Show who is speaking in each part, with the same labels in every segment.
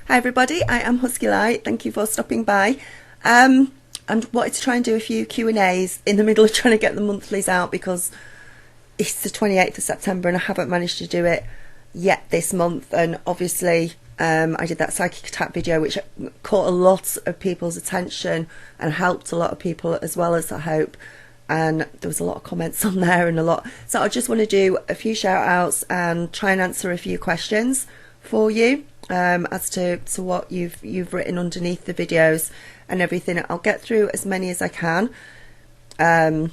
Speaker 1: Hi everybody, I am Husky Light. Thank you for stopping by. And wanted to try and do a few Q&As in the middle of trying to get the monthlies out because it's the 28th of September and I haven't managed to do it yet this month. And obviously I did that psychic attack video which caught a lot of people's attention and helped a lot of people as well, as I hope. And there was a lot of comments on there and a lot. So I just want to do a few shout outs and try and answer a few questions for you as to what you've written underneath the videos and everything. I'll get through as many as I can. And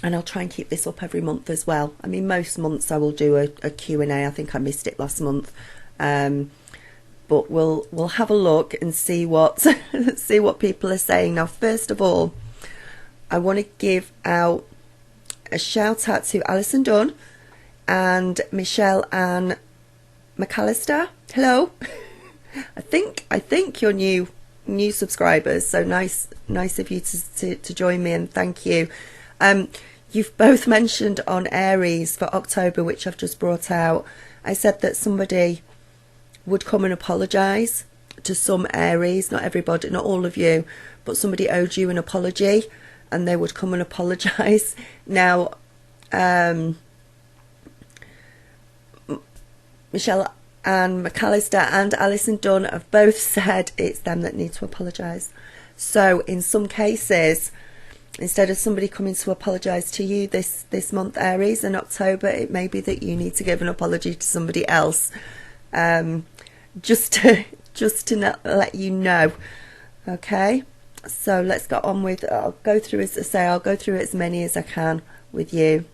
Speaker 1: I'll try and keep this up every month as well. I mean, most months I will do a Q&A. I think I missed it last month. But we'll have a look and see what see what people are saying. Now, first of all, I want to give out a shout out to Alison Dunn and Michelle Ann McAllister. Hello. I think you're new subscribers, so nice of you to join me, and thank you. You've both mentioned on Aries for October, which I've just brought out. I said that somebody would come and apologise to some Aries, not everybody, not all of you, but somebody owed you an apology and they would come and apologise. Now, Michelle Ann McAllister and Alison Dunn have both said it's them that need to apologise. So in some cases, instead of somebody coming to apologise to you this month, Aries, in October, it may be that you need to give an apology to somebody else. Just to let you know. Okay, so let's get on with. I'll go through as many as I can with you.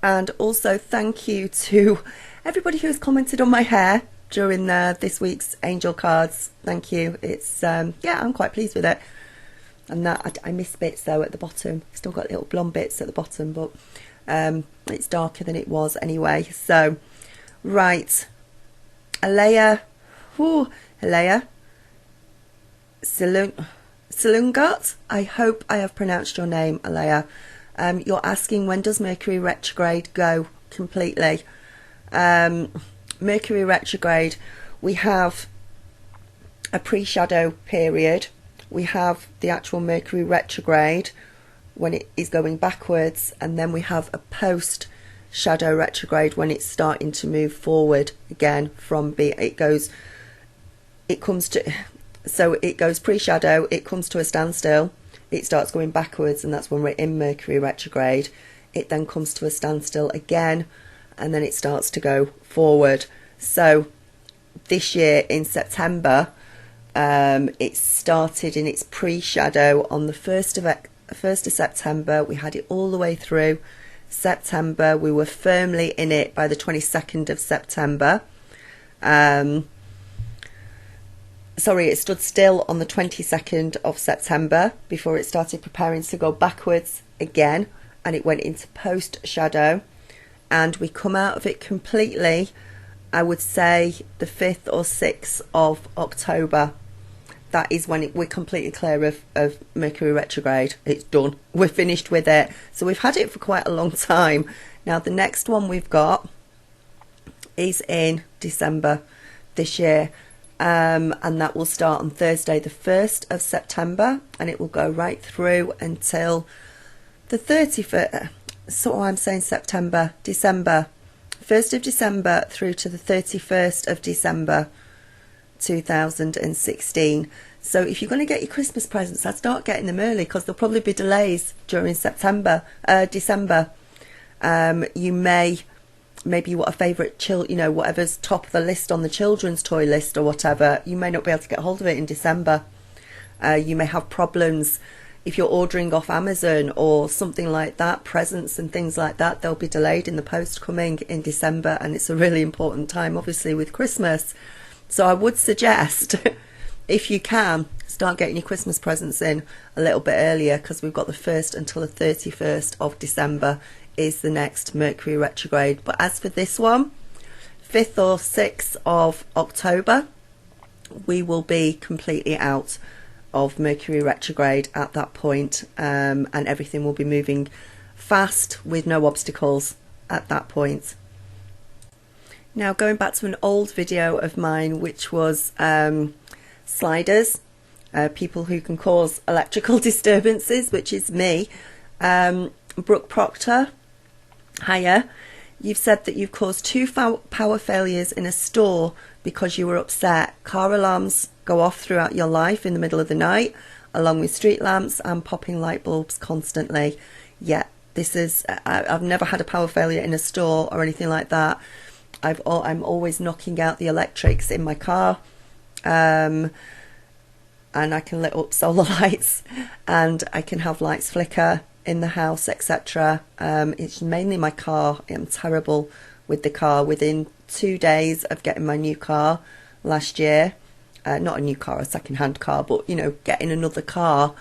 Speaker 1: And also thank you to everybody who's commented on my hair during this week's angel cards. Thank you. It's yeah, I'm quite pleased with it. And that I missed bits though at the bottom. Still got little blonde bits at the bottom, but it's darker than it was anyway. So right, Alea Salungat. I hope I have pronounced your name, Alea. You're asking, when does Mercury retrograde go completely? Mercury retrograde, we have a pre-shadow period. We have the actual Mercury retrograde when it is going backwards, and then we have a post-shadow retrograde when it's starting to move forward again from it goes pre-shadow, it comes to a standstill, it starts going backwards, and that's when we're in Mercury retrograde. It then comes to a standstill again, and then it starts to go forward. So this year in September, it started in its pre-shadow on the 1st of September. We had it all the way through September. We were firmly in it by the 22nd of September. Sorry, it stood still on the 22nd of September before it started preparing to go backwards again, and it went into post-shadow, and we come out of it completely, I would say, the 5th or 6th of October. That is when we're completely clear of Mercury retrograde. It's done. We're finished with it. So we've had it for quite a long time. Now, the next one we've got is in December this year. And that will start on Thursday, the 1st of September, and it will go right through until the 31st. So I'm saying December. 1st of December through to the 31st of December 2016. So if you're going to get your Christmas presents, I'd start getting them early, because there'll probably be delays during December. You maybe what a favourite whatever's top of the list on the children's toy list or whatever, you may not be able to get hold of it in December. You may have problems if you're ordering off Amazon or something like that, presents and things like that, they'll be delayed in the post coming in December, and it's a really important time obviously with Christmas. So I would suggest, if you can, start getting your Christmas presents in a little bit earlier, because we've got the 1st until the 31st of December is the next Mercury retrograde. But as for this one, 5th or 6th of October, we will be completely out of Mercury retrograde at that point, and everything will be moving fast with no obstacles at that point. Now, going back to an old video of mine, which was sliders, people who can cause electrical disturbances, which is me. Brooke Proctor, hiya. You've said that you've caused 2 power failures in a store because you were upset. Car alarms go off throughout your life in the middle of the night, along with street lamps and popping light bulbs constantly. Yeah, I've never had a power failure in a store or anything like that. I'm always knocking out the electrics in my car, and I can lit up solar lights, and I can have lights flicker in the house, etc. It's mainly my car. I'm terrible with the car. Within 2 days of getting my new car last year, not a new car, a second-hand car, but getting another car,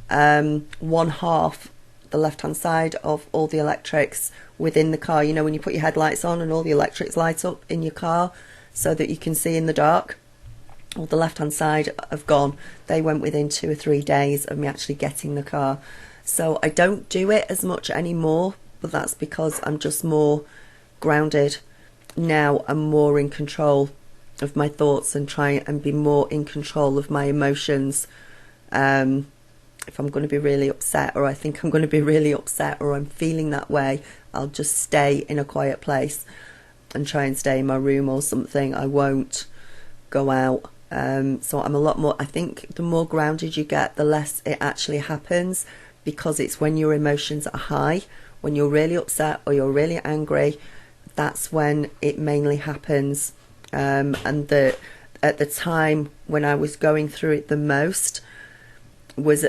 Speaker 1: one half the left-hand side of all the electrics within the car, when you put your headlights on and all the electrics light up in your car so that you can see in the dark, all the left-hand side have gone. They went within 2 or 3 days of me actually getting the car. So I don't do it as much anymore, but that's because I'm just more grounded now. I'm more in control of my thoughts and try and be more in control of my emotions. If I'm going to be really upset, or I think I'm going to be really upset, or I'm feeling that way, I'll just stay in a quiet place and try and stay in my room or something. I won't go out. So I'm a lot more, I think the more grounded you get, the less it actually happens, because it's when your emotions are high, when you're really upset or you're really angry, that's when it mainly happens. And at the time when I was going through it the most was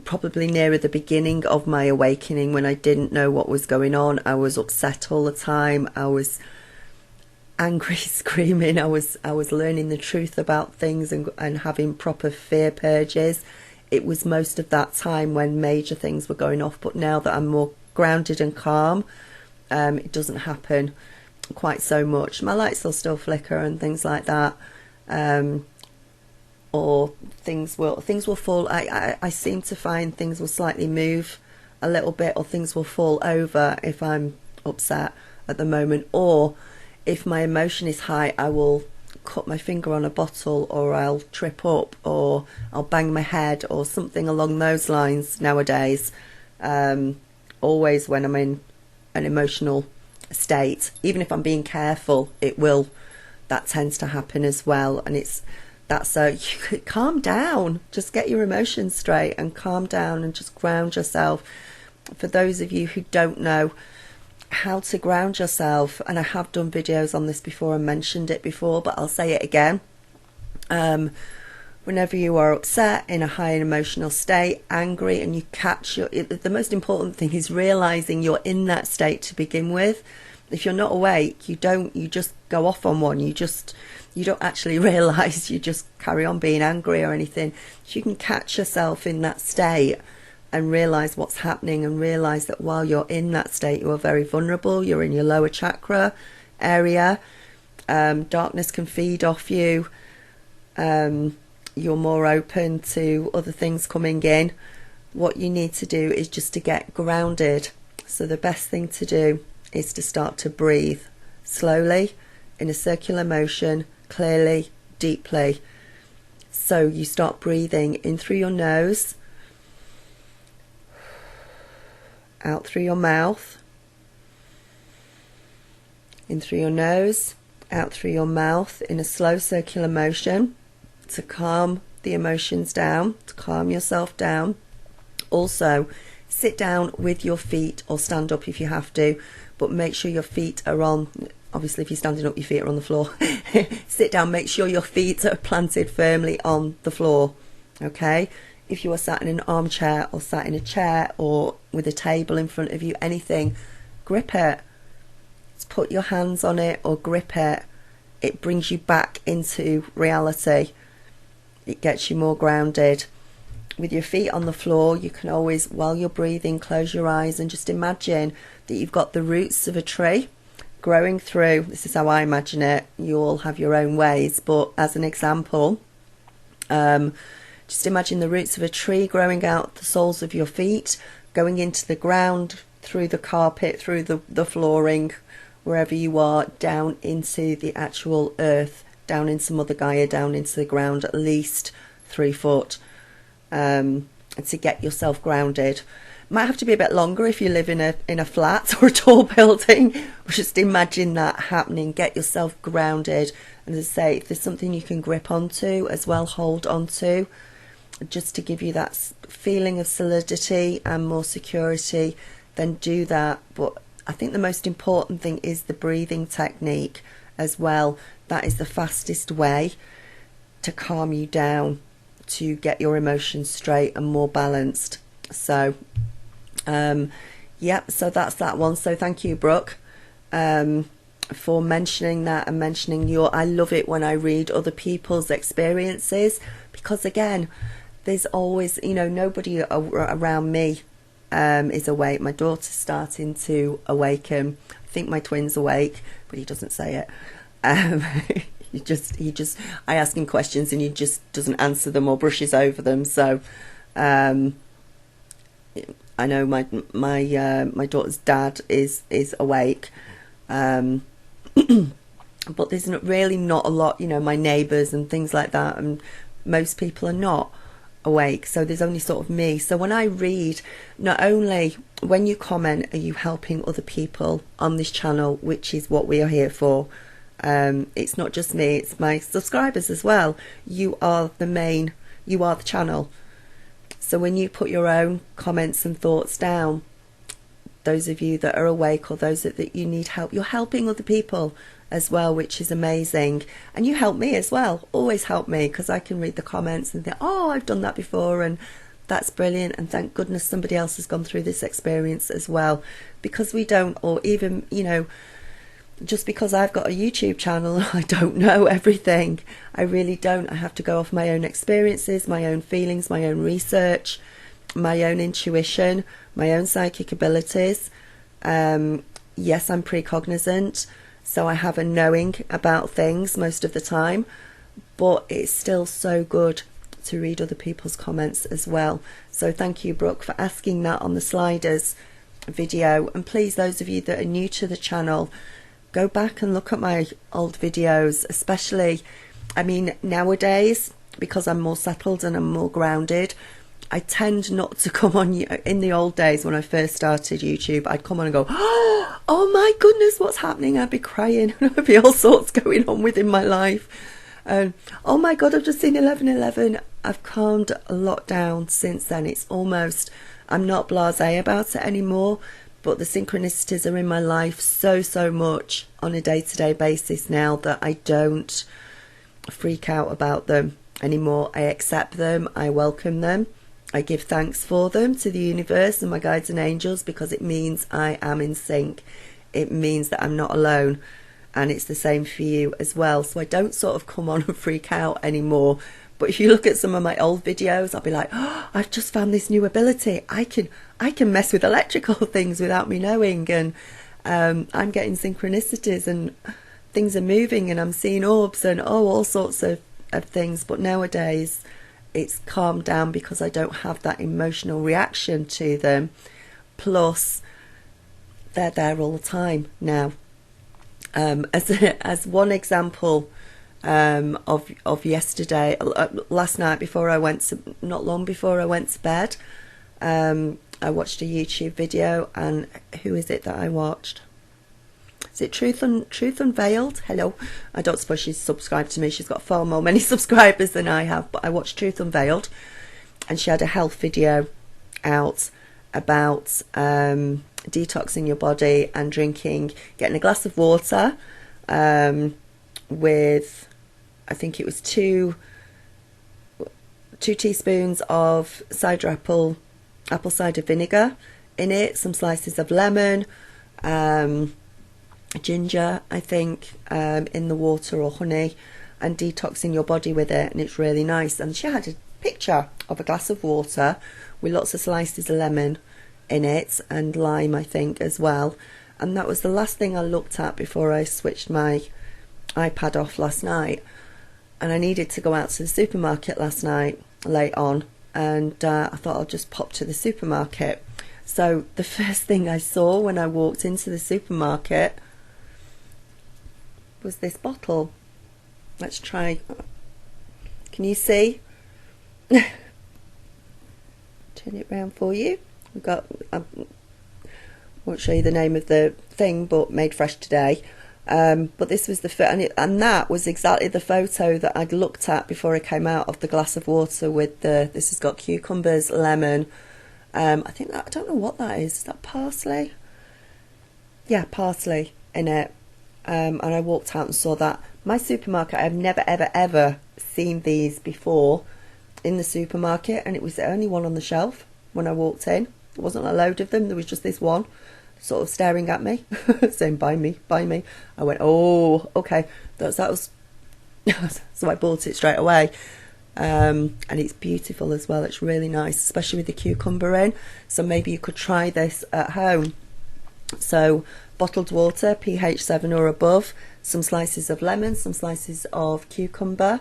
Speaker 1: probably nearer the beginning of my awakening, when I didn't know what was going on. I was upset all the time. I was angry, screaming. I was learning the truth about things and having proper fear purges. It was most of that time when major things were going off. But now that I'm more grounded and calm, it doesn't happen quite so much. My lights will still flicker and things like that. Or things will fall. I seem to find things will slightly move a little bit, or things will fall over if I'm upset at the moment. Or if my emotion is high, I will cut my finger on a bottle, or I'll trip up, or I'll bang my head, or something along those lines nowadays. Always when I'm in an emotional state, even if I'm being careful, that tends to happen as well. And you could calm down, just get your emotions straight and calm down and just ground yourself. For those of you who don't know how to ground yourself, and I have done videos on this before and mentioned it before, but I'll say it again. Whenever you are upset, in a high emotional state, angry, and you the most important thing is realizing you're in that state to begin with. If you're not awake, you just go off on one. You don't actually realize, you just carry on being angry or anything. If you can catch yourself in that state and realize what's happening, and realize that while you're in that state, you are very vulnerable. You're in your lower chakra area. Darkness can feed off you. You're more open to other things coming in. What you need to do is just to get grounded. So the best thing to do is to start to breathe slowly, in a circular motion, clearly, deeply. So you start breathing in through your nose, out through your mouth, in through your nose, out through your mouth, in a slow circular motion, to calm the emotions down, to calm yourself down. Also, sit down with your feet, or stand up if you have to, but make sure your feet are on. Obviously, if you're standing up, your feet are on the floor. Sit down, make sure your feet are planted firmly on the floor. Okay? If you are sat in an armchair, or sat in a chair, or with a table in front of you, anything, grip it. Just put your hands on it or grip it. It brings you back into reality. It gets you more grounded. With your feet on the floor, you can always, while you're breathing, close your eyes and just imagine that you've got the roots of a tree growing through. This is how I imagine it. You all have your own ways, but as an example, just imagine the roots of a tree growing out the soles of your feet, going into the ground, through the carpet, through the flooring, wherever you are, down into the actual earth, down into Mother Gaia, down into the ground, at least 3 foot, to get yourself grounded. Might have to be a bit longer if you live in a flat or a tall building. Just imagine that happening. Get yourself grounded, and as I say, if there's something you can grip onto as well, hold onto, just to give you that feeling of solidity and more security, then do that. But I think the most important thing is the breathing technique as well. That is the fastest way to calm you down, to get your emotions straight and more balanced. So so that's that one. So thank you, Brooke, for mentioning that and mentioning I love it when I read other people's experiences, because again, there's always, nobody around me is awake. My daughter's starting to awaken. I think my twin's awake, but he doesn't say it. I ask him questions and he just doesn't answer them or brushes over them. So I know my daughter's dad is awake, but there's really not a lot. My neighbours and things like that, and most people are not awake. So there's only sort of me. So when I read, not only when you comment, are you helping other people on this channel, which is what we are here for. It's not just me, it's my subscribers as well. You are the channel. So when you put your own comments and thoughts down, those of you that are awake or those that you need help, you're helping other people as well, which is amazing. And you help me as well. Always help me, because I can read the comments and think, oh, I've done that before, and that's brilliant, and thank goodness somebody else has gone through this experience as well. Because we don't, or even, just because I've got a YouTube channel, I don't know everything. I really don't. I have to go off my own experiences, my own feelings, my own research, my own intuition, my own psychic abilities. Yes, I'm pre-cognizant, so I have a knowing about things most of the time, but it's still so good to read other people's comments as well. So thank you, Brooke, for asking that on the sliders video. And please, those of you that are new to the channel, go back and look at my old videos, especially, nowadays, because I'm more settled and I'm more grounded, I tend not to come on. In the old days when I first started YouTube, I'd come on and go, oh my goodness, what's happening? I'd be crying, and there'd be all sorts going on within my life. Oh my God, I've just seen 11:11. I've calmed a lot down since then. It's almost, I'm not blasé about it anymore, but the synchronicities are in my life so much on a day-to-day basis now that I don't freak out about them anymore. I accept them, I welcome them, I give thanks for them to the universe and my guides and angels, because it means I am in sync. It means that I'm not alone, and it's the same for you as well. So I don't sort of come on and freak out anymore. But if you look at some of my old videos, I'll be like, oh, I've just found this new ability. I can mess with electrical things without me knowing, and I'm getting synchronicities and things are moving and I'm seeing orbs and all sorts of things. But nowadays it's calmed down because I don't have that emotional reaction to them. Plus, they're there all the time now. As one example of yesterday, last night, not long before I went to bed, I watched a YouTube video, and who is it that I watched? Is it Truth Unveiled? Hello. I don't suppose she's subscribed to me. She's got far more many subscribers than I have, but I watched Truth Unveiled, and she had a health video out about detoxing your body and getting a glass of water with, I think it was two teaspoons of apple cider vinegar in it, some slices of lemon, ginger, I think, in the water, or honey, and detoxing your body with it. And it's really nice. And she had a picture of a glass of water with lots of slices of lemon in it, and lime, I think, as well. And that was the last thing I looked at before I switched my iPad off last night. And I needed to go out to the supermarket last night late on, and I thought I'll just pop to the supermarket. So the first thing I saw when I walked into the supermarket was this bottle. Let's try. Can you see? Turn it round for you. We've got, I won't show you the name of the thing, but made fresh today. But this was and that was exactly the photo that I'd looked at before I came out of the glass of water with this has got cucumbers, lemon. I think that, I don't know what that is. Is that parsley? Yeah, parsley in it. And I walked out and saw that. My supermarket, I've never, ever, ever seen these before in the supermarket, and it was the only one on the shelf when I walked in. There wasn't a load of them. There was just this one sort of staring at me, saying, buy me, buy me. I went, oh, okay. That was so I bought it straight away. And it's beautiful as well. It's really nice, especially with the cucumber in. So maybe you could try this at home. So bottled water, pH 7 or above, some slices of lemon, some slices of cucumber,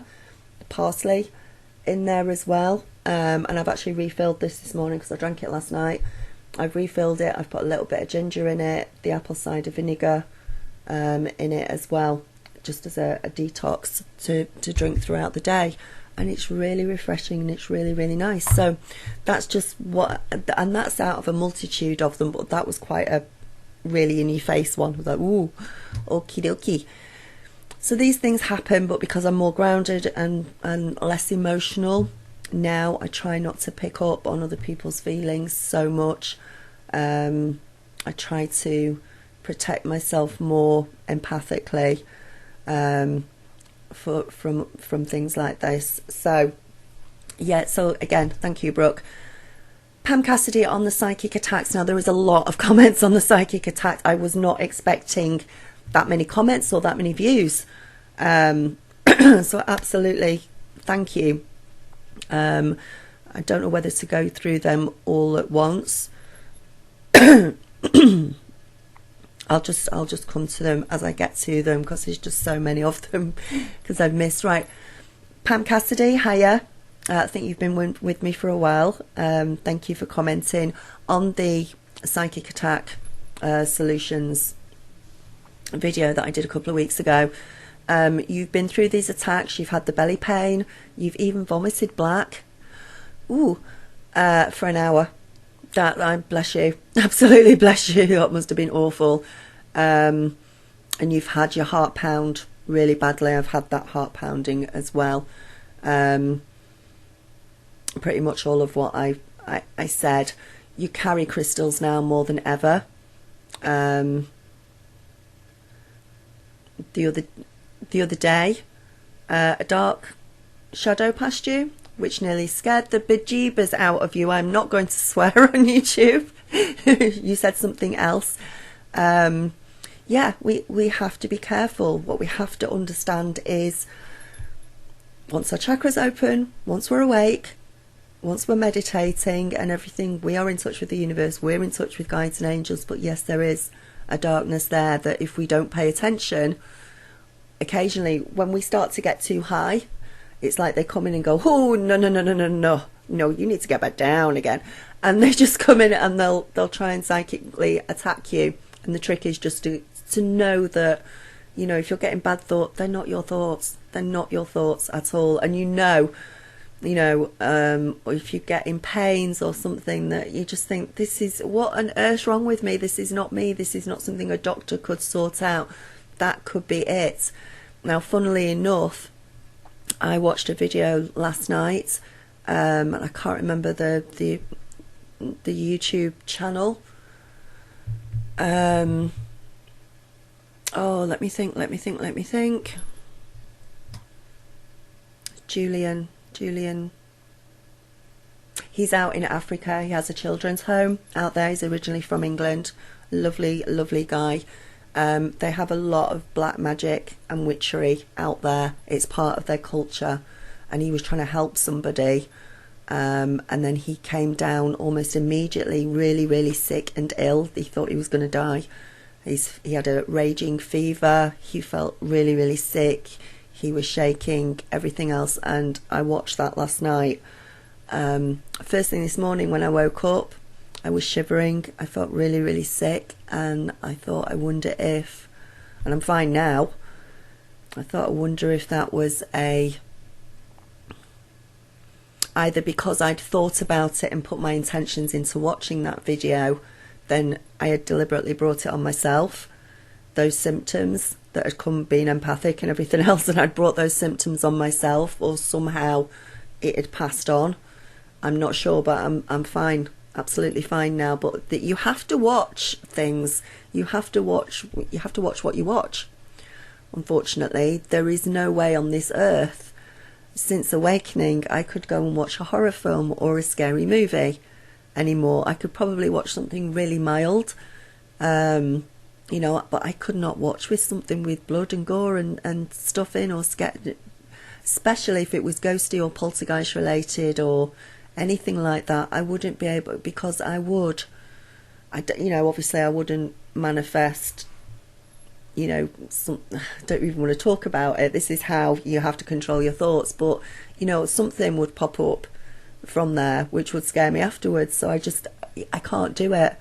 Speaker 1: parsley in there as well. And I've actually refilled this morning because I drank it last night. I've refilled it. I've put a little bit of ginger in it, the apple cider vinegar in it as well, just as a detox to drink throughout the day. And it's really refreshing, and it's really, really nice. So that's just what, and that's out of a multitude of them, but that was quite a really in your face one. I was like, ooh, okie dokie. So these things happen, but because I'm more grounded and less emotional now, I try not to pick up on other people's feelings so much. I try to protect myself more empathically from things like this. So yeah, so again, thank you, Brooke. Pam Cassidy on the psychic attacks. Now, there was a lot of comments on the psychic attack. I was not expecting that many comments or that many views. So absolutely, thank you. I don't know whether to go through them all at once. I'll just come to them as I get to them, because there's just so many of them because I've missed. Right, Pam Cassidy, hiya. I think you've been with me for a while. Thank you for commenting on the psychic attack solutions video that I did a couple of weeks ago. You've been through these attacks, you've had the belly pain, you've even vomited black. Ooh, for an hour. That, I bless you, absolutely bless you. That must have been awful. And you've had your heart pound really badly. I've had that heart pounding as well. Pretty much all of what I said. You carry crystals now more than ever. The other day, a dark shadow passed you, which nearly scared the bejeebers out of you. I'm not going to swear on YouTube. You said something else. Yeah, we have to be careful. What we have to understand is, once our chakras open, once we're awake, once we're meditating and everything, we are in touch with the universe, we're in touch with guides and angels. But yes, there is a darkness there that if we don't pay attention, occasionally when we start to get too high, it's like they come in and go, oh, no, you need to get back down again. And they just come in and they'll try and psychically attack you. And the trick is just to know that, you know, if you're getting bad thoughts, they're not your thoughts. They're not your thoughts at all. And or if you get in pains or something that you just think, this is, what on earth's wrong with me? This is not me. This is not something a doctor could sort out. That could be it. Now, funnily enough, I watched a video last night, and I can't remember the YouTube channel. Let me think. Julian. He's out in Africa. He has a children's home out there. He's originally from England. Lovely guy. They have a lot of black magic and witchery out there. It's part of their culture. And he was trying to help somebody. And then he came down almost immediately, really sick and ill. He thought he was going to die. He had a raging fever. He felt really sick. He was shaking, everything else. And I watched that last night. First thing this morning when I woke up, I was shivering. I felt really sick, and I thought, I wonder if, and I'm fine now, I thought, I wonder if that was either because I'd thought about it and put my intentions into watching that video, then I had deliberately brought it on myself, those symptoms that had come being empathic and everything else, and I'd brought those symptoms on myself, or somehow it had passed on. I'm not sure, but I'm fine, absolutely fine now. But that you have to watch things, you have to watch what you watch. Unfortunately, there is no way on this earth since awakening I could go and watch a horror film or a scary movie anymore. I could probably watch something really mild, but I could not watch with something with blood and gore and stuff in, or especially if it was ghosty or poltergeist related or anything like that. I wouldn't be able, because obviously I wouldn't manifest, I don't even want to talk about it. This is how you have to control your thoughts. But, something would pop up from there which would scare me afterwards. So I can't do it.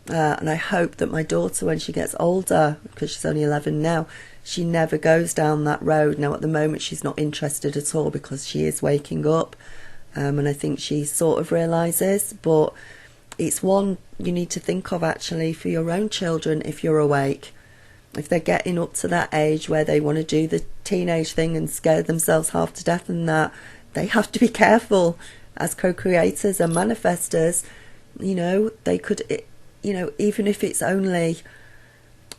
Speaker 1: And I hope that my daughter, when she gets older, because she's only 11 now, she never goes down that road. Now, at the moment, she's not interested at all because she is waking up. And I think she sort of realises. But it's one you need to think of, actually, for your own children if you're awake. If they're getting up to that age where they want to do the teenage thing and scare themselves half to death and that, they have to be careful as co-creators and manifestors. They could, even if it's only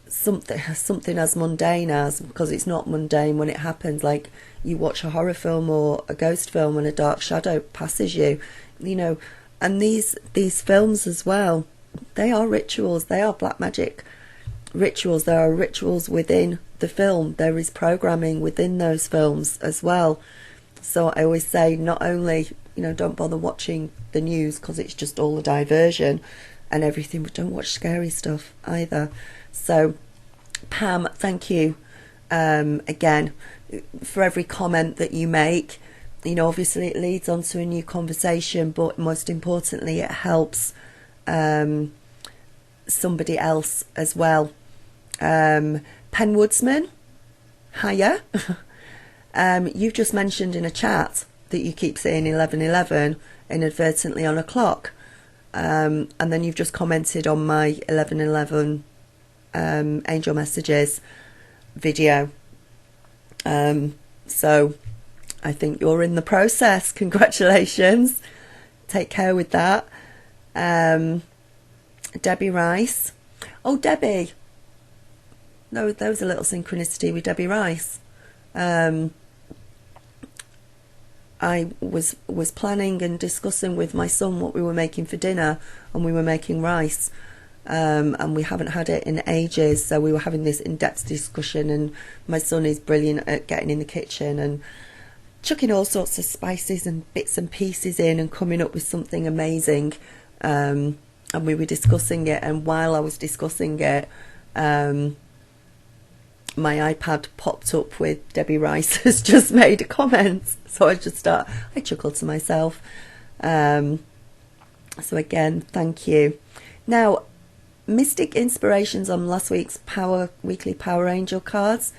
Speaker 1: something as mundane as, because it's not mundane when it happens, like you watch a horror film or a ghost film and a dark shadow passes you, and these films as well, they are rituals, they are black magic rituals. There are rituals within the film. There is programming within those films as well. So I always say, not only, don't bother watching the news because it's just all a diversion and everything, but don't watch scary stuff either. So Pam, thank you again for every comment that you make. Obviously it leads on to a new conversation, but most importantly it helps somebody else as well. Pen Woodsman, hiya. You've just mentioned in a chat that you keep saying 11:11 inadvertently on a clock, and then you've just commented on my 11:11 angel messages video. So I think you're in the process. Congratulations. Take care with that. Debbie Rice. Oh, Debbie. No, there was a little synchronicity with Debbie Rice. I was planning and discussing with my son what we were making for dinner, and we were making rice. And we haven't had it in ages, so we were having this in-depth discussion, and my son is brilliant at getting in the kitchen and chucking all sorts of spices and bits and pieces in and coming up with something amazing. And we were discussing it, and while I was discussing it, my iPad popped up with Debbie Rice has just made a comment, so I chuckled to myself. So again, thank you. Now, Mystic Inspirations on last week's weekly Power Angel cards.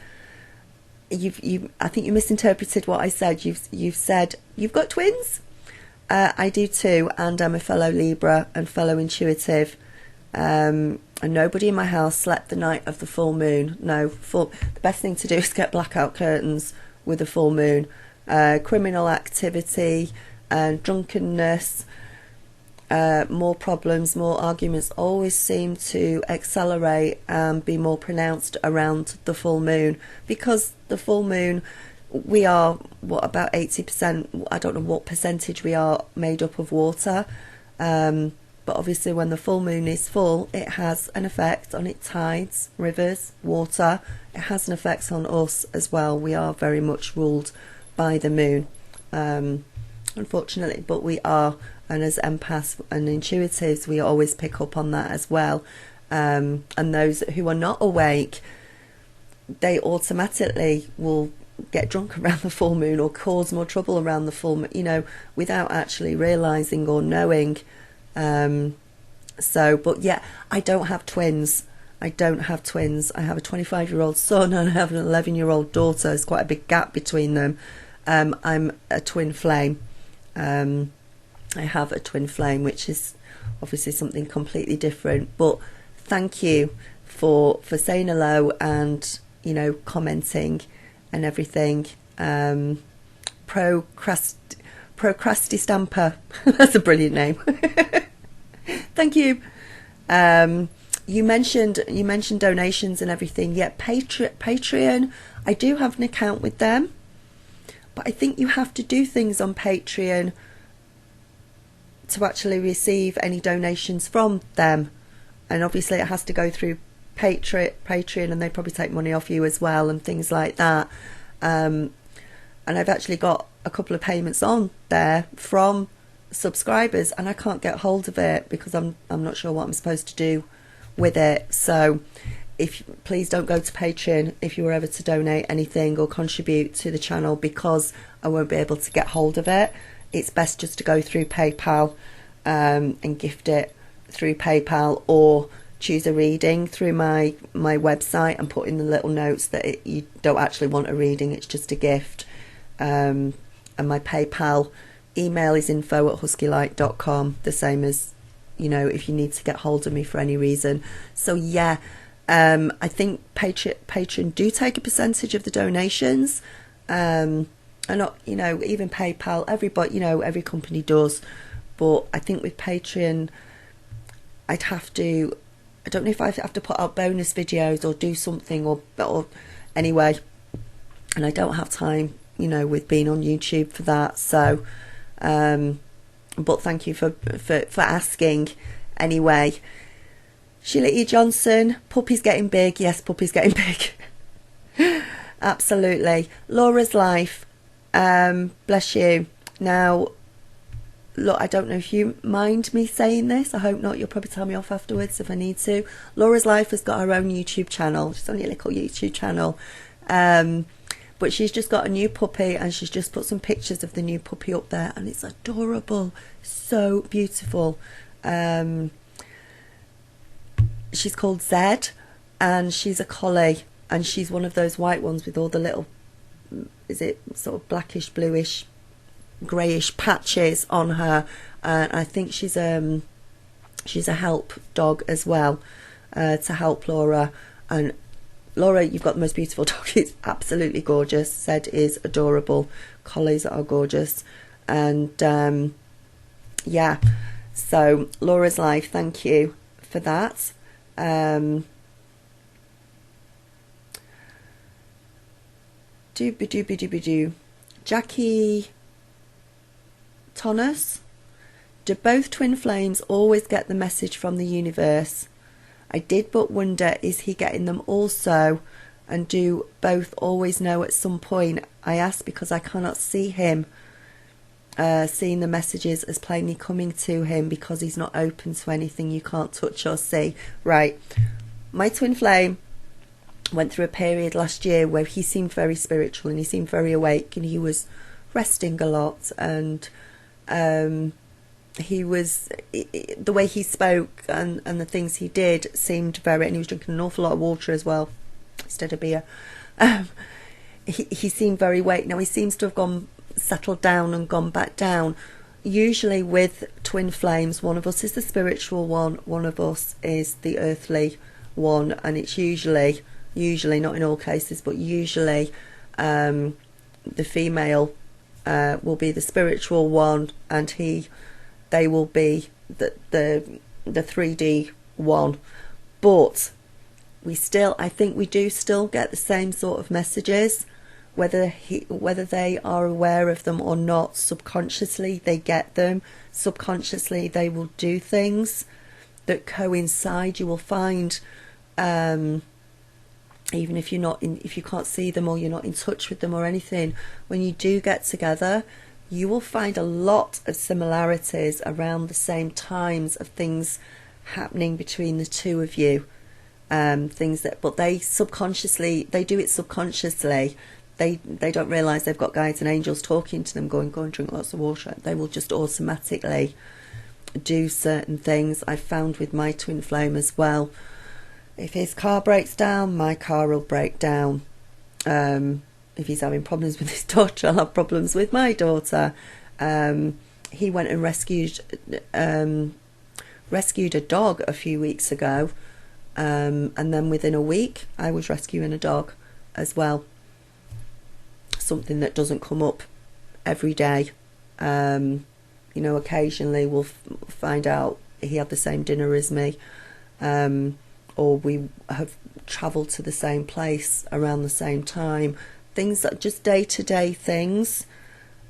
Speaker 1: I think you misinterpreted what I said. You've said you've got twins. I do too, and I'm a fellow Libra and fellow intuitive. And nobody in my house slept the night of the full moon. No, the best thing to do is get blackout curtains with a full moon. Criminal activity and drunkenness, more problems, more arguments always seem to accelerate and be more pronounced around the full moon, because the full moon, we are about 80%, I don't know what percentage we are made up of water, but obviously when the full moon is full, it has an effect on its tides, rivers, water. It has an effect on us as well. We are very much ruled by the moon, unfortunately, but we are, and as empaths and intuitives, we always pick up on that as well. And those who are not awake, they automatically will get drunk around the full moon or cause more trouble around the full moon, without actually realising or knowing. But yeah, I don't have twins. I don't have twins. I have a 25-year-old son and I have an 11-year-old daughter. There's quite a big gap between them. I'm a twin flame. I have a twin flame, which is obviously something completely different. But thank you for saying hello and, you know, commenting and everything. Procrasti Stamper. That's a brilliant name. Thank you. You mentioned donations and everything. Yeah, Patreon. I do have an account with them, but I think you have to do things on Patreon to actually receive any donations from them, and obviously it has to go through Patreon, and they probably take money off you as well and things like that. And I've actually got a couple of payments on there from subscribers, and I can't get hold of it because I'm not sure what I'm supposed to do with it. So please don't go to Patreon if you were ever to donate anything or contribute to the channel, because I won't be able to get hold of it. It's best just to go through PayPal and gift it through PayPal, or choose a reading through my website and put in the little notes that you don't actually want a reading, it's just a gift. And my PayPal email is info@huskylight.com, the same as, you know, if you need to get hold of me for any reason. So yeah, I think Patreon do take a percentage of the donations, and not, you know, even PayPal, everybody, you know, every company does. But I think with Patreon, I don't know if I have to put out bonus videos or do something, or anyway, and I don't have time, you know, with being on YouTube for that. So but thank you for asking anyway. Sheila E. Johnson, puppy's getting big. Yes, puppy's getting big. Absolutely. Laura's Life, bless you. Now, look, I don't know if you mind me saying this. I hope not. You'll probably tell me off afterwards if I need to. Laura's Life has got her own YouTube channel. She's only a little YouTube channel. But she's just got a new puppy, and she's just put some pictures of the new puppy up there, and it's adorable. So beautiful. She's called Zed, and she's a collie, and she's one of those white ones with all the little, is it sort of blackish, bluish, greyish patches on her. And I think she's a help dog as well, to help Laura. And Laura, you've got the most beautiful dog. It's absolutely gorgeous. Zed is adorable. Collies are gorgeous. And yeah, so Laura's Life, thank you for that. Jackie Tonus, do both twin flames always get the message from the universe? I did but wonder, is he getting them also, and do both always know at some point? I ask because I cannot see him seeing the messages as plainly coming to him, because he's not open to anything you can't touch or see. Right, my twin flame went through a period last year where he seemed very spiritual and he seemed very awake, and he was resting a lot, and he was, the way he spoke and the things he did seemed very, and he was drinking an awful lot of water as well instead of beer. He seemed very awake. Now he seems to have settled down and gone back down. Usually with twin flames, one of us is the spiritual one of us is the earthly one, and it's usually, not in all cases, but usually the female will be the spiritual one, and they will be the 3D one. But I think we do still get the same sort of messages, whether they are aware of them or not. Subconsciously they get them. Subconsciously they will do things that coincide. You will find, even if if you can't see them or you're not in touch with them or anything, when you do get together, you will find a lot of similarities around the same times of things happening between the two of you. But they do it subconsciously. They don't realise they've got guides and angels talking to them, going, go and drink lots of water. They will just automatically do certain things. I found with my twin flame as well. If his car breaks down, my car will break down. If he's having problems with his daughter, I'll have problems with my daughter. He went and rescued a dog a few weeks ago, and then within a week I was rescuing a dog as well. Something that doesn't come up every day. Occasionally we'll find out he had the same dinner as me, or we have travelled to the same place around the same time. Things that just day-to-day things,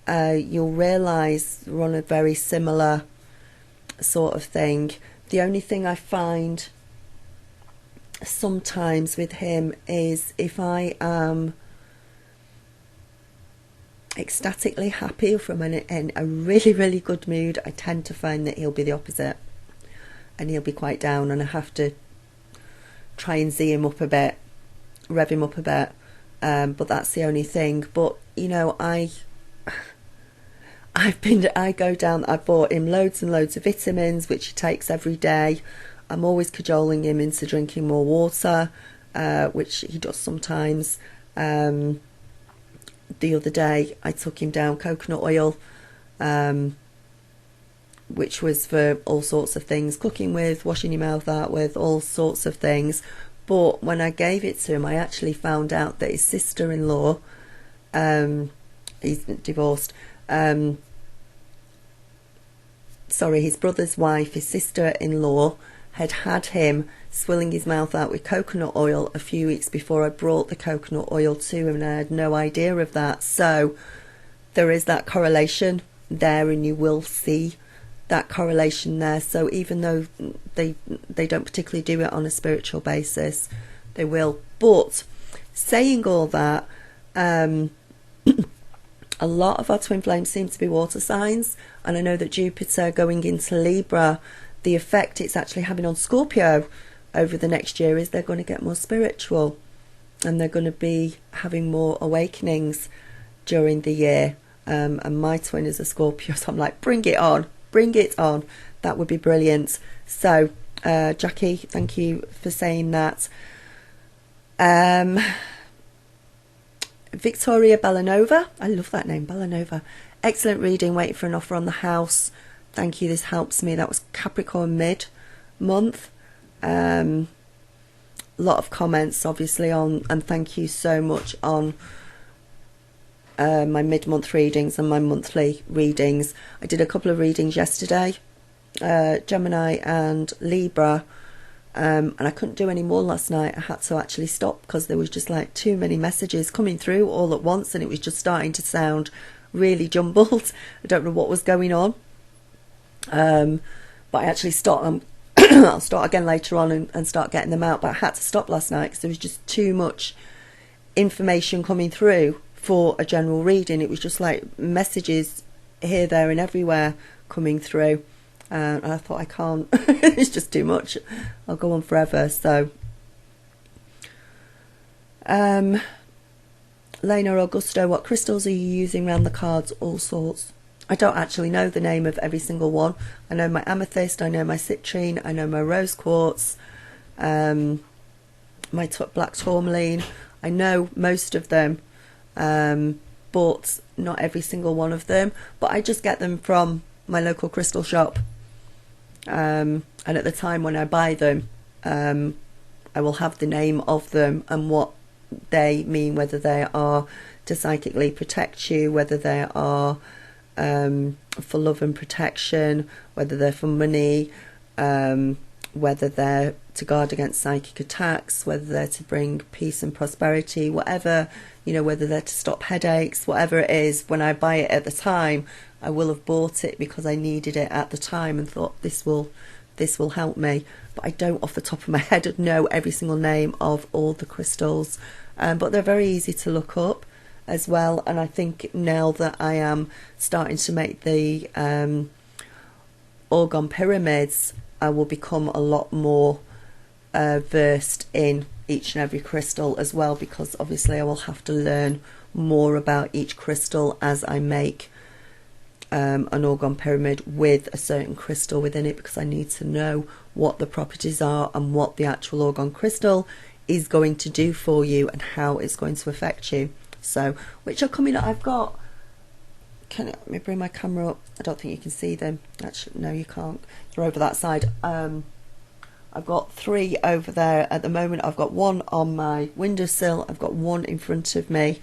Speaker 1: you'll realise we're on a very similar sort of thing. The only thing I find sometimes with him is if I am ecstatically happy or from in a really, really good mood, I tend to find that he'll be the opposite, and he'll be quite down, and I have to try and z him up a bit, rev him up a bit. But that's the only thing. But I bought him loads and loads of vitamins, which he takes every day. I'm always cajoling him into drinking more water, which he does sometimes. The other day I took him down coconut oil, which was for all sorts of things, cooking with, washing your mouth out with, all sorts of things. But when I gave it to him, I actually found out that his sister-in-law, he's divorced, his brother's wife, his sister-in-law, had him swilling his mouth out with coconut oil a few weeks before I brought the coconut oil to him, and I had no idea of that. So there is that correlation there, and you will see that correlation there. So even though they don't particularly do it on a spiritual basis, they will. But saying all that, a lot of our twin flames seem to be water signs, and I know that Jupiter going into Libra, the effect it's actually having on Scorpio over the next year is they're going to get more spiritual, and they're going to be having more awakenings during the year. And my twin is a Scorpio, so I'm like, bring it on. Bring it on. That would be brilliant. So, Jackie, thank you for saying that. Victoria Bellanova. I love that name, Bellanova. Excellent reading. Waiting for an offer on the house. Thank you. This helps me. That was Capricorn mid-month. A lot of comments, obviously, on, and thank you so much on my mid-month readings and my monthly readings. I did a couple of readings yesterday, Gemini and Libra, and I couldn't do any more last night. I had to actually stop because there was just like too many messages coming through all at once, and it was just starting to sound really jumbled. I don't know what was going on, but I actually stopped. I'll start again later on and start getting them out, but I had to stop last night because there was just too much information coming through for a general reading. It was just like messages here, there and everywhere coming through, and I thought, I can't. It's just too much. I'll go on forever. So Lena Augusto, what crystals are you using around the cards? All sorts. I don't actually know the name of every single one. I know my amethyst, I know my citrine, I know my rose quartz, my black tourmaline. I know most of them, but not every single one of them. But I just get them from my local crystal shop, and at the time when I buy them, I will have the name of them and what they mean, whether they are to psychically protect you, whether they are for love and protection, whether they're for money, whether they're to guard against psychic attacks, whether they're to bring peace and prosperity, whatever, whether they're to stop headaches, whatever it is. When I buy it at the time, I will have bought it because I needed it at the time and thought this will help me. But I don't off the top of my head know every single name of all the crystals, but they're very easy to look up as well. And I think now that I am starting to make the orgone pyramids, I will become a lot more versed in each and every crystal as well, because obviously I will have to learn more about each crystal as I make an orgone pyramid with a certain crystal within it, because I need to know what the properties are and what the actual orgone crystal is going to do for you and how it's going to affect you. So, which are coming up. I've got, let me bring my camera up. I don't think you can see them. Actually, no, you can't. They're over that side. I've got 3 over there at the moment. I've got 1 on my windowsill. I've got 1 in front of me.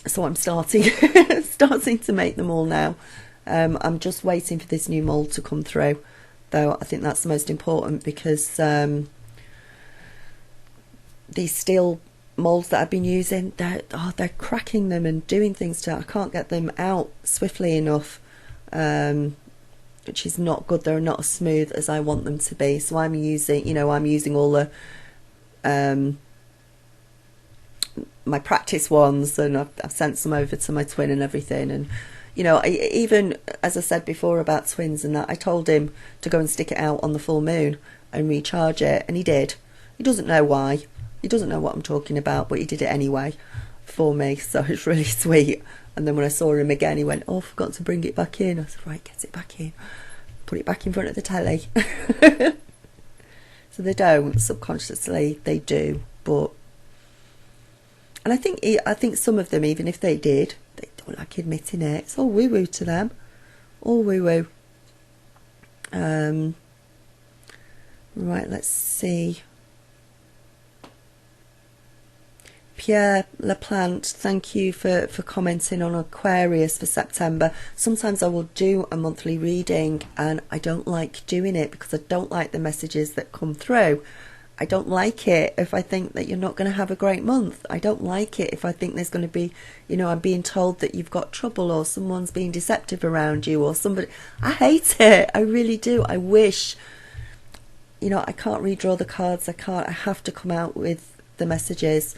Speaker 1: So I'm starting to make them all now. I'm just waiting for this new mould to come through, though. I think that's the most important, because these steel molds that I've been using, they're cracking them and doing things to it. I can't get them out swiftly enough, which is not good. They're not as smooth as I want them to be. So I'm using all the my practice ones, and I've sent some over to my twin and everything. And even as I said before about twins and that, I told him to go and stick it out on the full moon and recharge it, and he did. He doesn't know why. He doesn't know what I'm talking about, but he did it anyway for me, so it's really sweet. And then when I saw him again, he went, "Oh, I forgot to bring it back in." I said, "Right, get it back in. Put it back in front of the telly." So they don't, subconsciously they do, but, and I think some of them, even if they did, they don't like admitting it. It's all woo-woo to them. All woo-woo. Right, let's see. Pierre LaPlante, thank you for commenting on Aquarius for September. Sometimes I will do a monthly reading, and I don't like doing it because I don't like the messages that come through. I don't like it if I think that you're not going to have a great month. I don't like it if I think there's going to be, I'm being told that you've got trouble, or someone's being deceptive around you, or somebody. I hate it. I really do. I wish, I can't redraw the cards. I have to come out with the messages.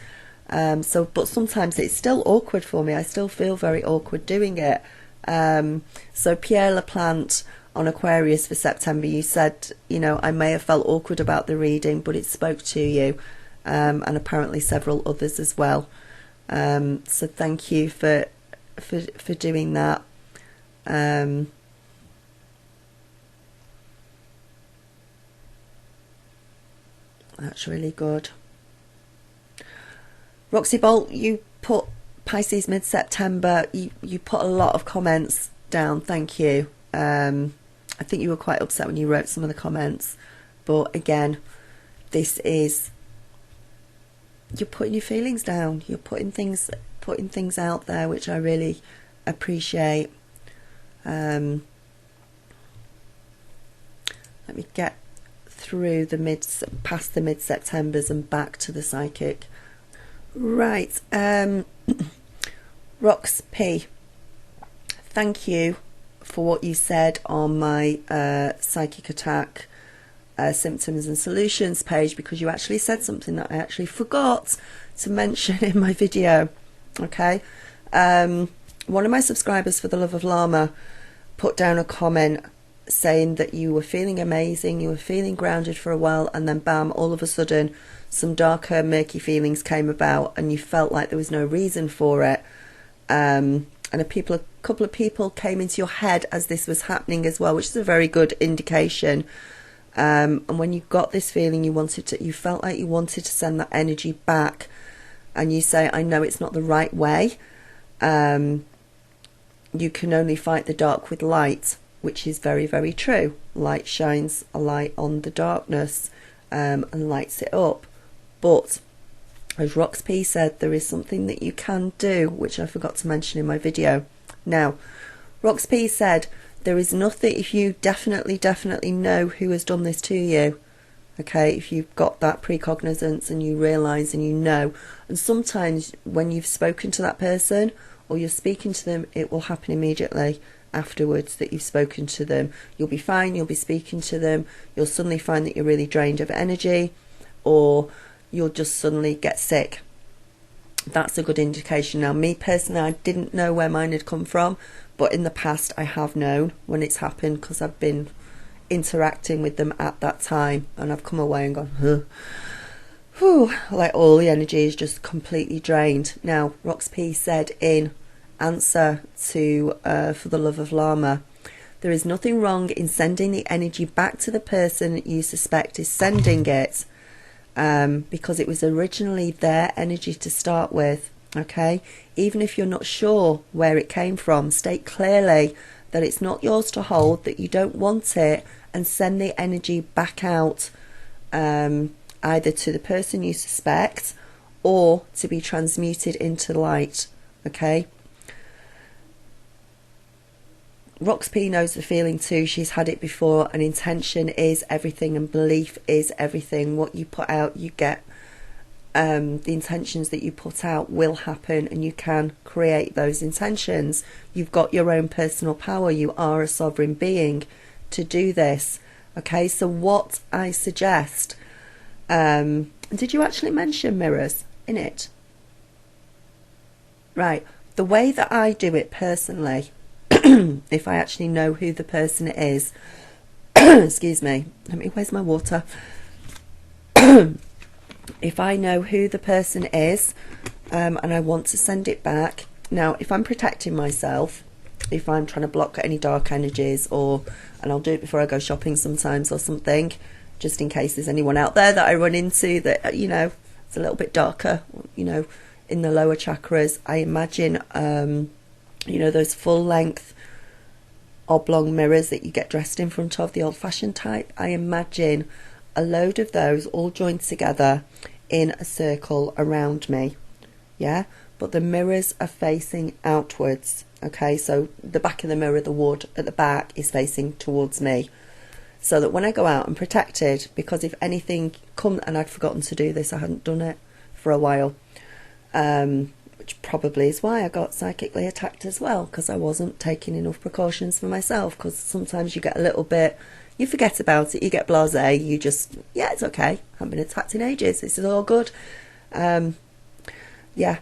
Speaker 1: But sometimes it's still awkward for me. I still feel very awkward doing it. So Pierre LaPlante on Aquarius for September, you said, I may have felt awkward about the reading, but it spoke to you, and apparently several others as well. So thank you for doing that. That's really good. Roxy Bolt, you put Pisces mid-September. You put a lot of comments down. Thank you. I think you were quite upset when you wrote some of the comments. But again, this is, you're putting your feelings down. You're putting things out there, which I really appreciate. Let me get through past the mid-Septembers and back to the psychic. Right, Rox P, thank you for what you said on my psychic attack symptoms and solutions page, because you actually said something that I actually forgot to mention in my video. Okay, one of my subscribers for the Love of Llama put down a comment saying that you were feeling amazing, you were feeling grounded for a while, and then bam, all of a sudden some darker, murky feelings came about, and you felt like there was no reason for it. And a couple of people came into your head as this was happening as well, which is a very good indication. And when you got this feeling, you felt like you wanted to send that energy back, and you say, "I know it's not the right way. You can only fight the dark with light," which is very, very true. Light shines a light on the darkness, and lights it up. But as Rox P said, there is something that you can do, which I forgot to mention in my video. Now, Rox P said, there is nothing, if you definitely know who has done this to you, okay, if you've got that pre-cognizance and you realise and you know, and sometimes when you've spoken to that person or you're speaking to them, it will happen immediately afterwards that you've spoken to them. You'll be fine, you'll be speaking to them, you'll suddenly find that you're really drained of energy, or you'll just suddenly get sick. That's a good indication. Now, me personally, I didn't know where mine had come from, but in the past I have known when it's happened, because I've been interacting with them at that time, and I've come away and gone, whew, like all the energy is just completely drained. Now, Rox P said in answer to For the Love of Lama. There is nothing wrong in sending the energy back to the person you suspect is sending it, because it was originally their energy to start with. Okay, even if you're not sure where it came from, state clearly that it's not yours to hold, that you don't want it, and send the energy back out, either to the person you suspect or to be transmuted into light. Okay. Rox P knows the feeling too. She's had it before, and intention is everything and belief is everything. What you put out, you get. The intentions that you put out will happen, and you can create those intentions. You've got your own personal power. You are a sovereign being to do this. Okay, so what I suggest, did you actually mention mirrors in it? Right, the way that I do it personally, if I actually know who the person is, excuse me, where's my water? If I know who the person is, and I want to send it back, now if I'm protecting myself, if I'm trying to block any dark energies, and I'll do it before I go shopping sometimes or something, just in case there's anyone out there that I run into that, you know, it's a little bit darker, you know, in the lower chakras. I imagine, you know, those full length oblong mirrors that you get dressed in front of, the old fashioned type. I imagine a load of those all joined together in a circle around me. Yeah, but the mirrors are facing outwards. Okay, so the back of the mirror, the wood at the back, is facing towards me, so that when I go out, I'm protected. Because if anything comes, and I'd forgotten to do this, I hadn't done it for a while, which probably is why I got psychically attacked as well, because I wasn't taking enough precautions for myself. Because sometimes you get a little bit, you forget about it, you get blasé, you just, yeah, it's okay, I haven't been attacked in ages, this is all good. Yeah.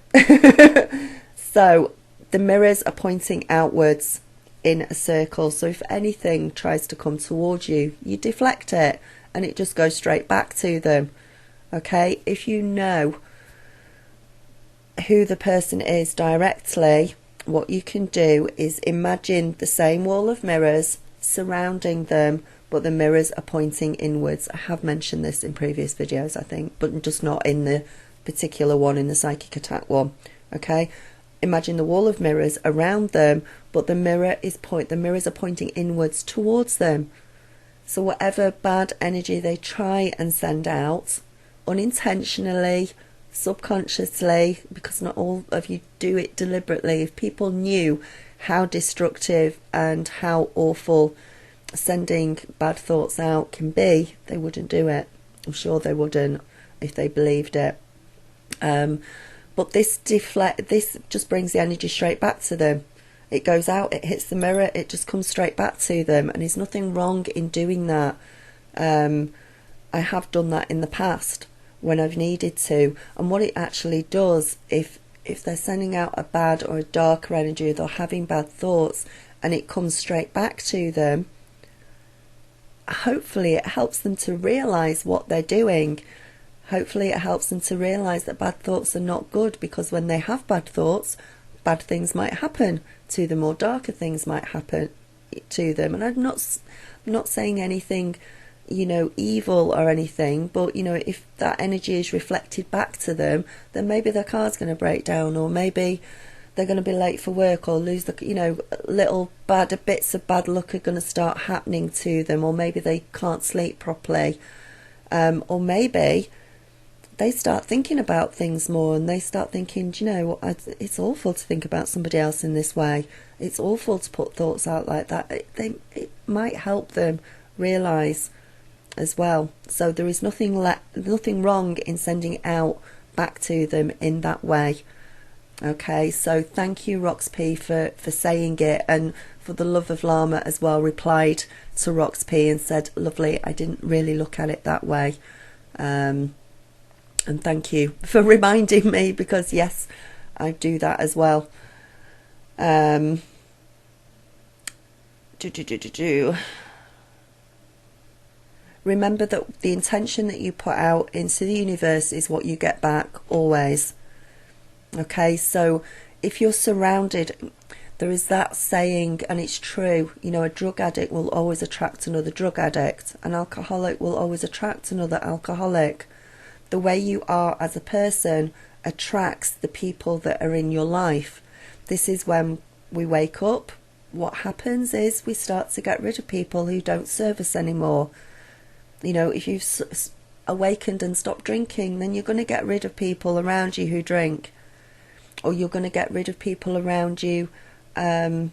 Speaker 1: So the mirrors are pointing outwards in a circle, so if anything tries to come towards you, you deflect it and it just goes straight back to them. Okay, if you know who the person is directly, what you can do is imagine the same wall of mirrors surrounding them, but the mirrors are pointing inwards. I have mentioned this in previous videos, I think, but just not in the particular one, in the psychic attack one. Okay, imagine the wall of mirrors around them, but the mirrors are pointing inwards towards them. So whatever bad energy they try and send out, unintentionally, subconsciously, because not all of you do it deliberately, if people knew how destructive and how awful sending bad thoughts out can be, they wouldn't do it. I'm sure they wouldn't if they believed it. But this just brings the energy straight back to them. It goes out, it hits the mirror, it just comes straight back to them, and there's nothing wrong in doing that. I have done that in the past when I've needed to, and what it actually does, if they're sending out a bad or a darker energy, they're having bad thoughts, and it comes straight back to them, hopefully it helps them to realise what they're doing. Hopefully it helps them to realise that bad thoughts are not good, because when they have bad thoughts, bad things might happen to them, or darker things might happen to them. And I'm not saying anything, you know, evil or anything, but, you know, if that energy is reflected back to them, then maybe their car's going to break down, or maybe they're going to be late for work, or lose the, you know, little bits of bad luck are going to start happening to them, or maybe they can't sleep properly, or maybe they start thinking about things more, and they start thinking, do you know what, it's awful to think about somebody else in this way, it's awful to put thoughts out like that. It might help them realise as well. So there is nothing wrong in sending it out back to them in that way. Okay, so thank you, Rox P, for saying it, and For the Love of Lama as well replied to Rox P and said, lovely, I didn't really look at it that way. And thank you for reminding me, because yes, I do that as well. Remember that the intention that you put out into the universe is what you get back always. Okay, so if you're surrounded, there is that saying, and it's true, you know, a drug addict will always attract another drug addict. An alcoholic will always attract another alcoholic. The way you are as a person attracts the people that are in your life. This is when we wake up. What happens is we start to get rid of people who don't serve us anymore. You know, if you've awakened and stopped drinking, then you're going to get rid of people around you who drink. Or you're going to get rid of people around you who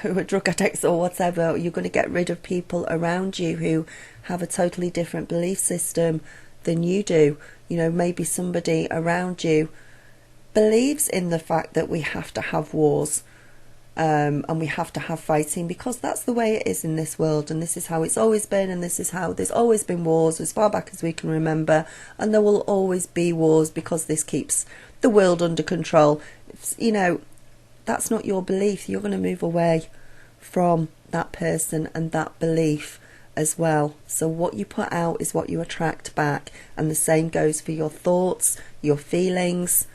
Speaker 1: are drug addicts or whatever. You're going to get rid of people around you who have a totally different belief system than you do. You know, maybe somebody around you believes in the fact that we have to have wars, and we have to have fighting, because that's the way it is in this world, and this is how it's always been, and this is how there's always been wars as far back as we can remember, and there will always be wars because this keeps the world under control. You know, that's not your belief. You're going to move away from that person and that belief as well. So what you put out is what you attract back, and the same goes for your thoughts, your feelings.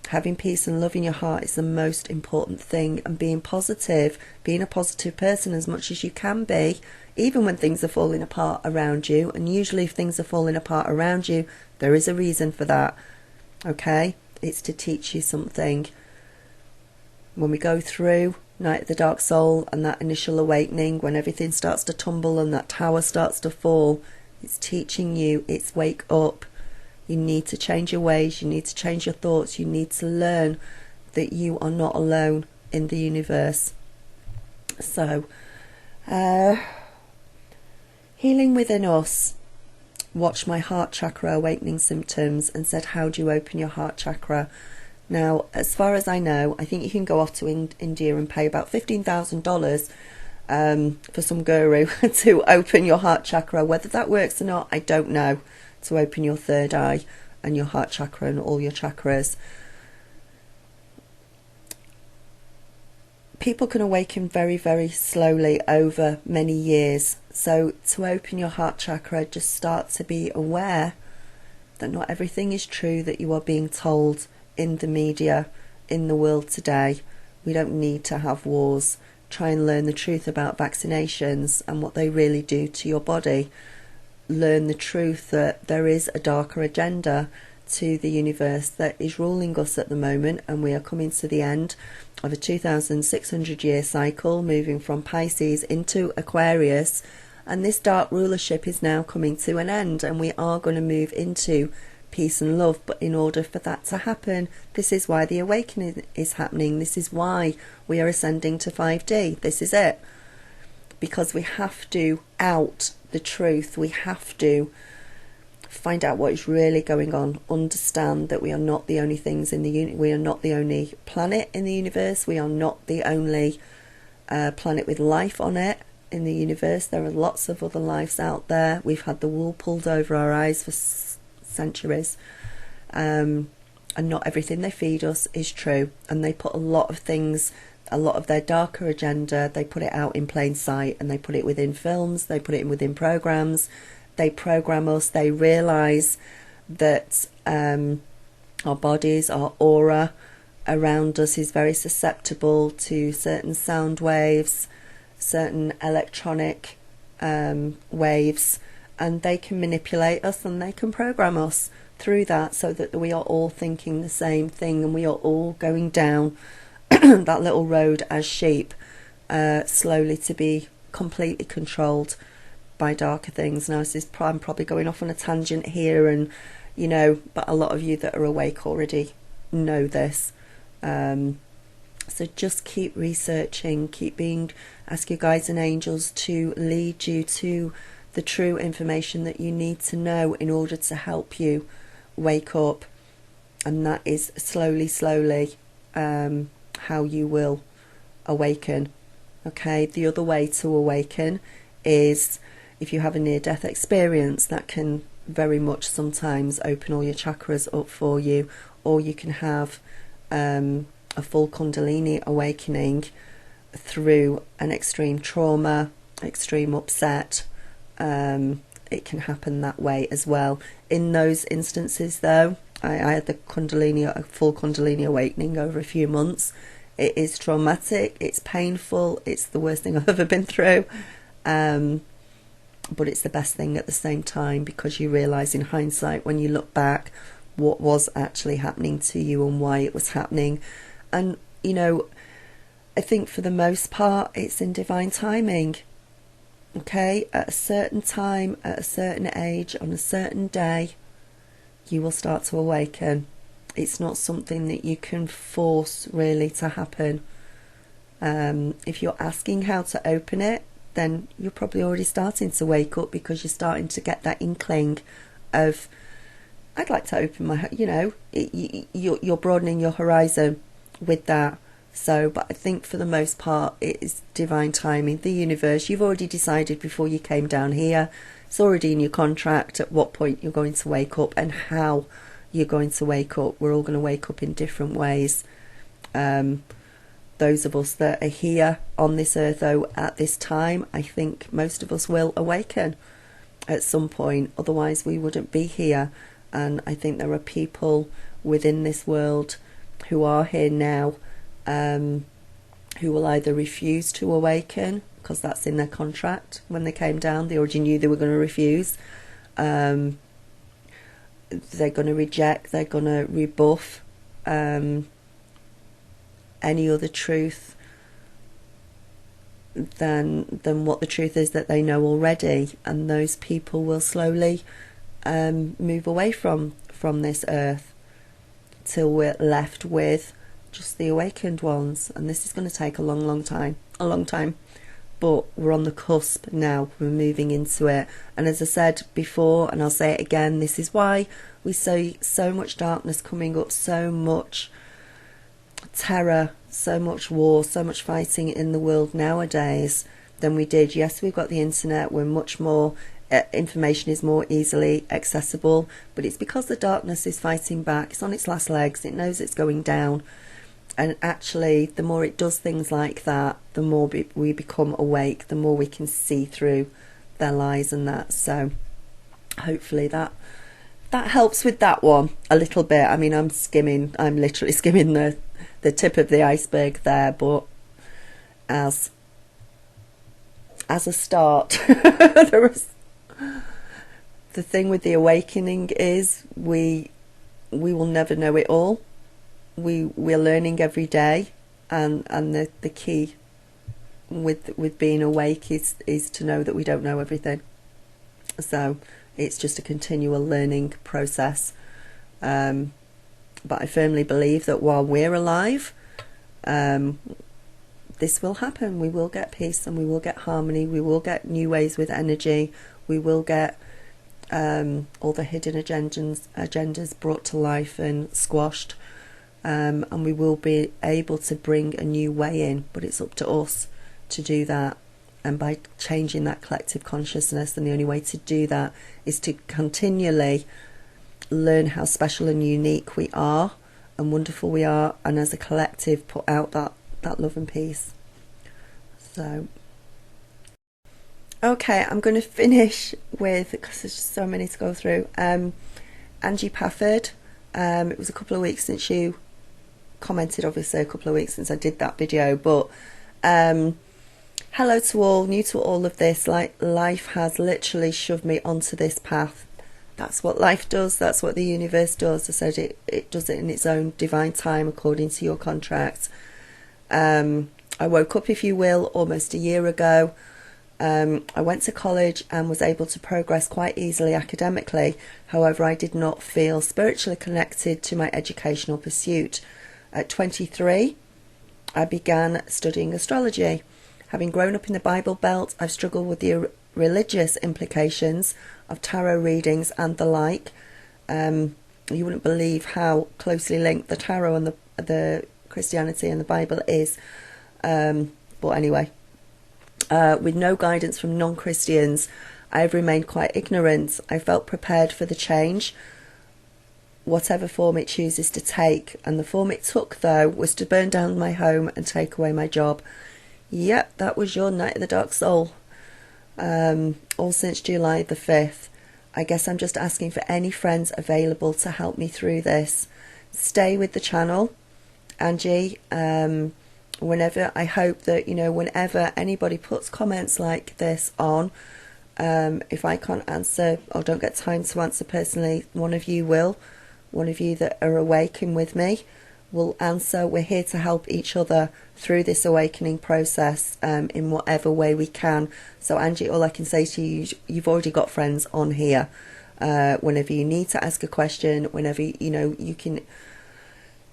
Speaker 1: Having peace and love in your heart is the most important thing, and being positive, being a positive person as much as you can be, even when things are falling apart around you. And usually if things are falling apart around you, there is a reason for that. Okay? It's to teach you something. When we go through Night of the Dark Soul and that initial awakening, when everything starts to tumble and that tower starts to fall, it's teaching you, it's wake up. You need to change your ways, you need to change your thoughts, you need to learn that you are not alone in the universe. So, healing within us. Watch my heart chakra awakening symptoms and said, how do you open your heart chakra? Now, as far as I know, I think you can go off to India and pay about $15,000 for some guru to open your heart chakra. Whether that works or not, I don't know. To open your third eye and your heart chakra and all your chakras. People can awaken very, very slowly over many years. So to open your heart chakra, just start to be aware that not everything is true that you are being told in the media, in the world today. We don't need to have wars. Try and learn the truth about vaccinations and what they really do to your body. Learn the truth that there is a darker agenda to the universe that is ruling us at the moment, and we are coming to the end of a 2,600 year cycle, moving from Pisces into Aquarius, and this dark rulership is now coming to an end, and we are going to move into peace and love. But in order for that to happen, this is why the awakening is happening. This is why we are ascending to 5D. This is it, because we have to out the truth. We have to find out what is really going on, understand that we are not the only things in the we are not the only planet in the universe, we are not the only planet with life on it in the universe. There are lots of other lives out there. We've had the wool pulled over our eyes for centuries, and not everything they feed us is true, and they put a lot of things, a lot of their darker agenda, they put it out in plain sight, and they put it within films, they put it within programs, they program us. They realise that our bodies, our aura around us is very susceptible to certain sound waves, certain electronic waves, and they can manipulate us and they can program us through that, so that we are all thinking the same thing, and we are all going down that little road as sheep, slowly to be completely controlled by darker things. Now, I'm probably going off on a tangent here, and you know, but a lot of you that are awake already know this. So just keep researching, ask your guides and angels to lead you to the true information that you need to know in order to help you wake up, and that is slowly how you will awaken. Okay, the other way to awaken is if you have a near-death experience. That can very much sometimes open all your chakras up for you, or you can have a full Kundalini awakening through an extreme trauma, extreme upset. It can happen that way as well. In those instances though, I had the a full Kundalini awakening over a few months. It is traumatic, it's painful, it's the worst thing I've ever been through. But it's the best thing at the same time, because you realise in hindsight, when you look back, what was actually happening to you and why it was happening. And, you know, I think for the most part, it's in divine timing. Okay, at a certain time, at a certain age, on a certain day, you will start to awaken. It's not something that you can force really to happen. If you're asking how to open it, then you're probably already starting to wake up, because you're starting to get that inkling of, I'd like to open my, you know, you're broadening your horizon with that. So, but I think for the most part, it is divine timing. The universe, you've already decided before you came down here. It's already in your contract at what point you're going to wake up and how you're going to wake up. We're all going to wake up in different ways. Those of us that are here on this earth, though, at this time, I think most of us will awaken at some point. Otherwise, we wouldn't be here. And I think there are people within this world who are here now, who will either refuse to awaken, because that's in their contract. When they came down, they already knew they were going to refuse. They're going to reject, they're going to rebuff any other truth than what the truth is that they know already. And those people will slowly move away from this earth, till we're left with just the awakened ones. And this is going to take a long time, but we're on the cusp now. We're moving into it. And as I said before, and I'll say it again, this is why we see so much darkness coming up, so much terror, so much war, so much fighting in the world nowadays than we did. Yes, we've got the internet, we're much more, information is more easily accessible, but it's because the darkness is fighting back. It's on its last legs, it knows it's going down. And actually, the more it does things like that, the more we become awake, the more we can see through their lies and that. So hopefully that helps with that one a little bit. I mean, I'm literally skimming the tip of the iceberg there, but as a start, the thing with the awakening is we will never know it all. We're learning every day, and the key with being awake is to know that we don't know everything. So it's just a continual learning process. But I firmly believe that while we're alive, this will happen. We will get peace, and we will get harmony. We will get new ways with energy. We will get all the hidden agendas brought to life and squashed. And we will be able to bring a new way in, but it's up to us to do that. And by changing that collective consciousness, and the only way to do that is to continually learn how special and unique we are and wonderful we are, and as a collective put out that love and peace. So okay, I'm going to finish with, because there's just so many to go through, Angie Pafford. It was a couple of weeks since you commented, obviously a couple of weeks since I did that video, but hello to all, new to all of this. Like, life has literally shoved me onto this path. That's what life does, that's what the universe does. I said it does it in its own divine time, according to your contract. I woke up, if you will, almost a year ago. I went to college and was able to progress quite easily academically. However, I did not feel spiritually connected to my educational pursuit. At 23, I began studying astrology. Having grown up in the Bible Belt, I've struggled with the religious implications of tarot readings and the like. You wouldn't believe how closely linked the tarot and the Christianity and the Bible is. But anyway, with no guidance from non-Christians, I have remained quite ignorant. I felt prepared for the change, whatever form it chooses to take. And the form it took, though, was to burn down my home and take away my job. Yep, that was your night of the dark soul. All since July the 5th. I guess I'm just asking for any friends available to help me through this. Stay with the channel, Angie. Whenever, I hope that, you know, whenever anybody puts comments like this on, if I can't answer or don't get time to answer personally, one of you will. One of you that are awakened with me will answer. We're here to help each other through this awakening process in whatever way we can. So Angie, all I can say to you, you've already got friends on here. Whenever you need to ask a question, whenever, you know, you can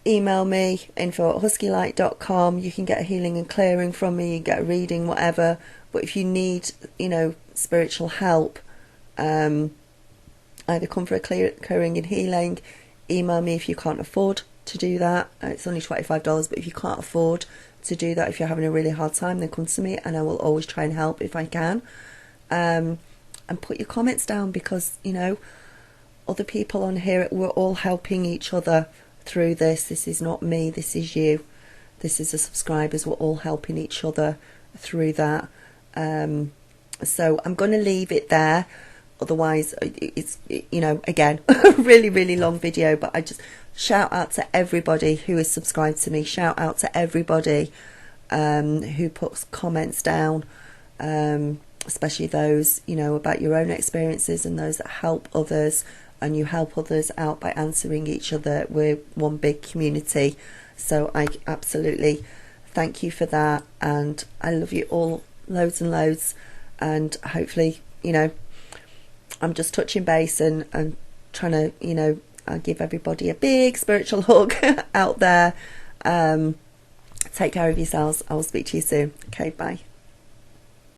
Speaker 1: email me, info@huskylight.com. You can get a healing and clearing from me, you get a reading, whatever. But if you need, you know, spiritual help, either come for a clearing and healing, email me if you can't afford to do that. It's only $25, but if you can't afford to do that, if you're having a really hard time, then come to me and I will always try and help if I can. And put your comments down, because, you know, other people on here, we're all helping each other through this. This is not me, this is you. This is the subscribers. We're all helping each other through that. So I'm going to leave it there. Otherwise, it's, you know, again, a really, really long video, but I just shout out to everybody who is subscribed to me. Shout out to everybody who puts comments down, especially those, you know, about your own experiences, and those that help others, and you help others out by answering each other. We're one big community. So I absolutely thank you for that, and I love you all loads and loads, and hopefully, you know, I'm just touching base and trying to, you know, give everybody a big spiritual hug out there. Take care of yourselves. I will speak to you soon. Okay, bye.